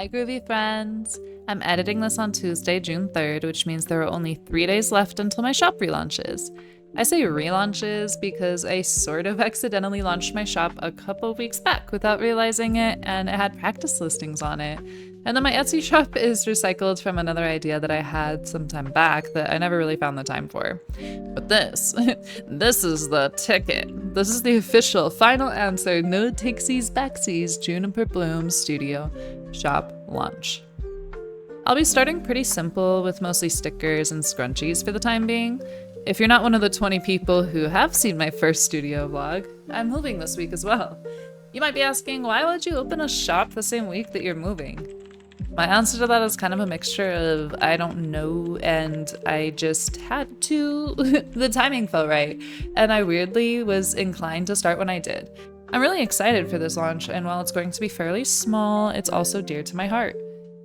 Hi groovy friends! I'm editing this on Tuesday, June 3rd, which means there are only 3 days left until my shop relaunches. I say relaunches because I sort of accidentally launched my shop a couple weeks back without realizing it, and it had practice listings on it. And then my Etsy shop is recycled from another idea that I had some time back that I never really found the time for. But this is the ticket. This is the official final answer, no takesies backsies Juniper Bloom Studio shop launch. I'll be starting pretty simple with mostly stickers and scrunchies for the time being. If you're not one of the 20 people who have seen my first studio vlog, I'm moving this week as well. You might be asking, why would you open a shop the same week that you're moving? My answer to that is kind of a mixture of I don't know and I just had to. The timing felt right, and I weirdly was inclined to start when I did. I'm really excited for this launch, and while it's going to be fairly small, it's also dear to my heart.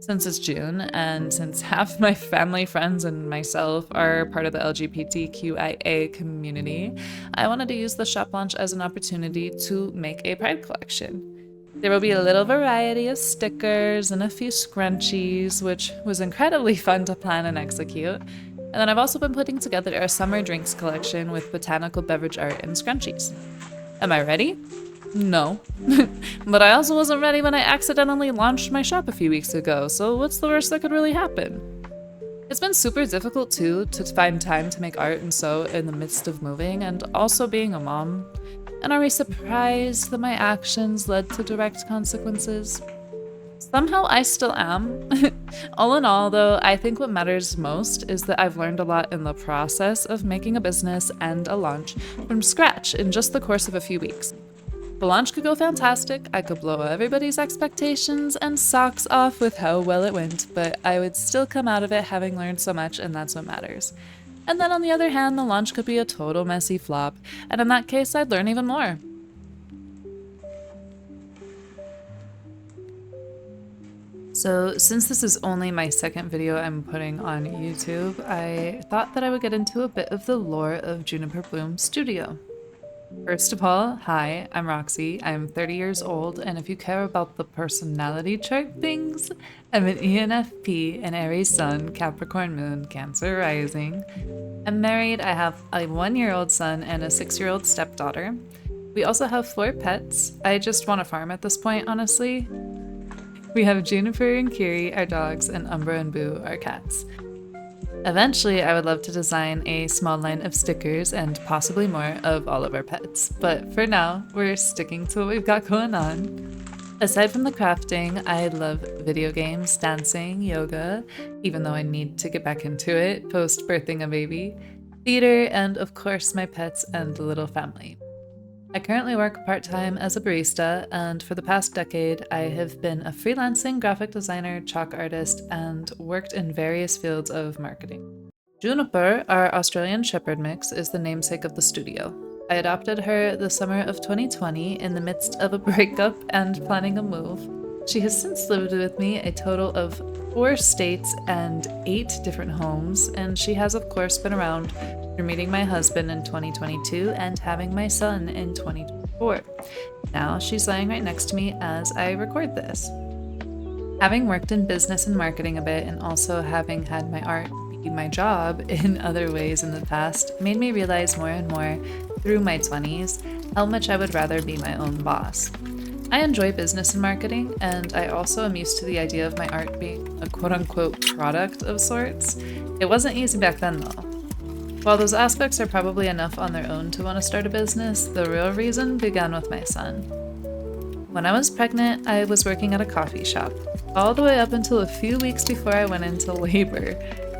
Since it's June, and since half my family, friends, and myself are part of the LGBTQIA community, I wanted to use the shop launch as an opportunity to make a pride collection. There will be a little variety of stickers and a few scrunchies, which was incredibly fun to plan and execute. And then I've also been putting together a summer drinks collection with botanical beverage art and scrunchies. Am I ready? No. But I also wasn't ready when I accidentally launched my shop a few weeks ago, so what's the worst that could really happen? It's been super difficult too to find time to make art and sew in the midst of moving and also being a mom. And are we surprised that my actions led to direct consequences? Somehow I still am. All in all though, I think what matters most is that I've learned a lot in the process of making a business and a launch from scratch in just the course of a few weeks. The launch could go fantastic, I could blow everybody's expectations and socks off with how well it went, but I would still come out of it having learned so much, and that's what matters. And then on the other hand, the launch could be a total messy flop, and in that case I'd learn even more. So since this is only my second video I'm putting on YouTube, I thought that I would get into a bit of the lore of Juniper Bloom Studio. First of all, hi, I'm Roxy, I'm 30 years old, and if you care about the personality chart things, I'm an ENFP, an Aries sun, Capricorn moon, Cancer rising. I'm married, I have a 1-year-old son and a 6-year-old stepdaughter. We also have 4 pets. I just want a farm at this point, honestly. We have Juniper and Kiri, our dogs, and Umbra and Boo, our cats. Eventually, I would love to design a small line of stickers and possibly more of all of our pets, but for now, we're sticking to what we've got going on. Aside from the crafting, I love video games, dancing, yoga, even though I need to get back into it post-birthing a baby, theater, and of course my pets and the little family. I currently work part-time as a barista, and for the past decade, I have been a freelancing graphic designer, chalk artist, and worked in various fields of marketing. Juniper, our Australian Shepherd mix, is the namesake of the studio. I adopted her the summer of 2020 in the midst of a breakup and planning a move. She has since lived with me a total of 4 states and 8 different homes, and she has of course been around for meeting my husband in 2022 and having my son in 2024. Now she's lying right next to me as I record this. Having worked in business and marketing a bit, and also having had my art be my job in other ways in the past, made me realize more and more through my 20s how much I would rather be my own boss. I enjoy business and marketing, and I also am used to the idea of my art being a quote-unquote product of sorts. It wasn't easy back then though. While those aspects are probably enough on their own to want to start a business, the real reason began with my son. When I was pregnant, I was working at a coffee shop, all the way up until a few weeks before I went into labor.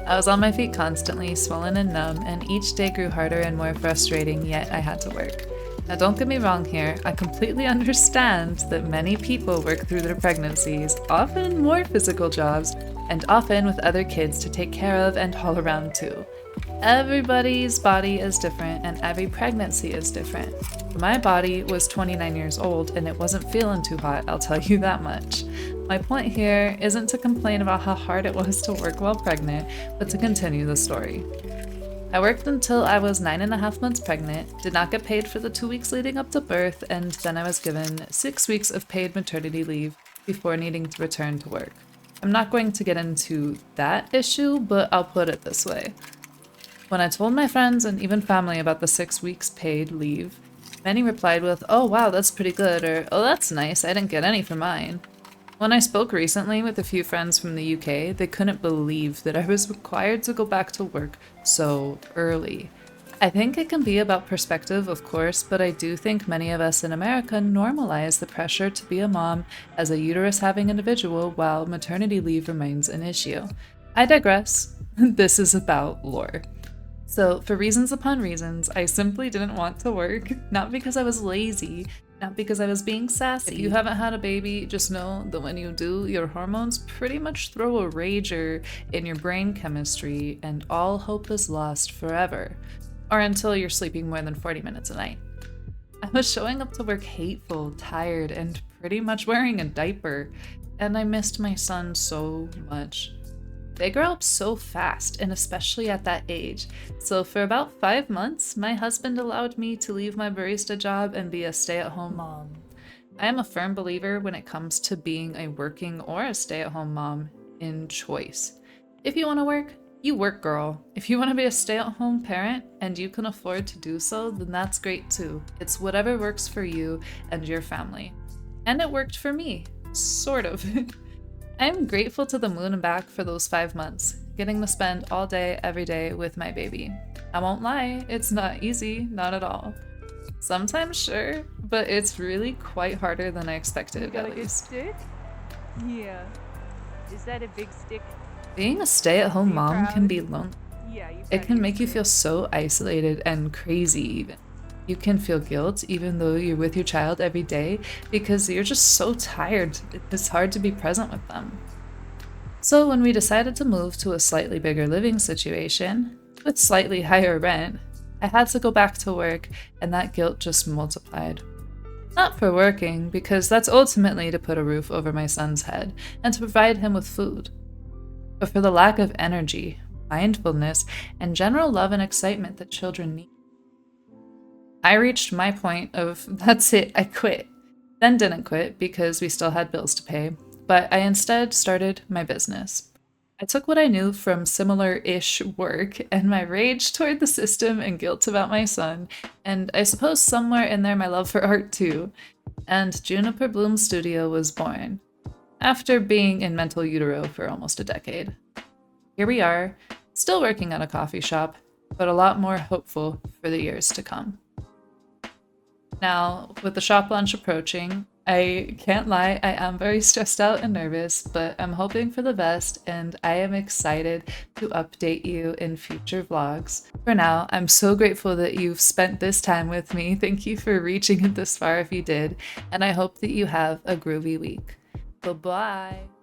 I was on my feet constantly, swollen and numb, and each day grew harder and more frustrating, yet I had to work. Now don't get me wrong here, I completely understand that many people work through their pregnancies, often in more physical jobs, and often with other kids to take care of and haul around too. Everybody's body is different and every pregnancy is different. My body was 29 years old and it wasn't feeling too hot, I'll tell you that much. My point here isn't to complain about how hard it was to work while pregnant, but to continue the story. I worked until I was 9.5 months pregnant, did not get paid for the 2 weeks leading up to birth, and then I was given 6 weeks of paid maternity leave before needing to return to work. I'm not going to get into that issue, but I'll put it this way. When I told my friends and even family about the 6 weeks paid leave, many replied with, "Oh wow, that's pretty good," or "Oh, that's nice, I didn't get any for mine." When I spoke recently with a few friends from the UK, they couldn't believe that I was required to go back to work so early. I think it can be about perspective, of course, but I do think many of us in America normalize the pressure to be a mom as a uterus-having individual while maternity leave remains an issue. I digress. This is about lore. So, for reasons upon reasons, I simply didn't want to work, not because I was lazy, not because I was being sassy. If you haven't had a baby, just know that when you do, your hormones pretty much throw a rager in your brain chemistry and all hope is lost forever. Or until you're sleeping more than 40 minutes a night. I was showing up to work hateful, tired, and pretty much wearing a diaper, and I missed my son so much. They grow up so fast, and especially at that age. So for about 5 months, my husband allowed me to leave my barista job and be a stay-at-home mom. I am a firm believer when it comes to being a working or a stay-at-home mom in choice. If you want to work, you work, girl. If you want to be a stay-at-home parent and you can afford to do so, then that's great too. It's whatever works for you and your family. And it worked for me, sort of. I'm grateful to the moon and back for those 5 months, getting to spend all day, every day with my baby. I won't lie, it's not easy, not at all. Sometimes sure, but it's really quite harder than I expected, You got at a good least. stick? Yeah. Is that a big stick? Being a stay-at-home mom can be lonely. Yeah, you It can make you feel so isolated and crazy even. You can feel guilt even though you're with your child every day because you're just so tired. It's hard to be present with them. So when we decided to move to a slightly bigger living situation, with slightly higher rent, I had to go back to work and that guilt just multiplied. Not for working, because that's ultimately to put a roof over my son's head and to provide him with food, but for the lack of energy, mindfulness, and general love and excitement that children need. I reached my point of, that's it, I quit. Then didn't quit because we still had bills to pay, but I instead started my business. I took what I knew from similar-ish work and my rage toward the system and guilt about my son, and I suppose somewhere in there my love for art too, and Juniper Bloom Studio was born, after being in mental utero for almost a decade. Here we are, still working at a coffee shop, but a lot more hopeful for the years to come. Now, with the shop launch approaching, I can't lie, I am very stressed out and nervous, but I'm hoping for the best and I am excited to update you in future vlogs. For now, I'm so grateful that you've spent this time with me. Thank you for reaching it this far if you did, and I hope that you have a groovy week. Bye-bye!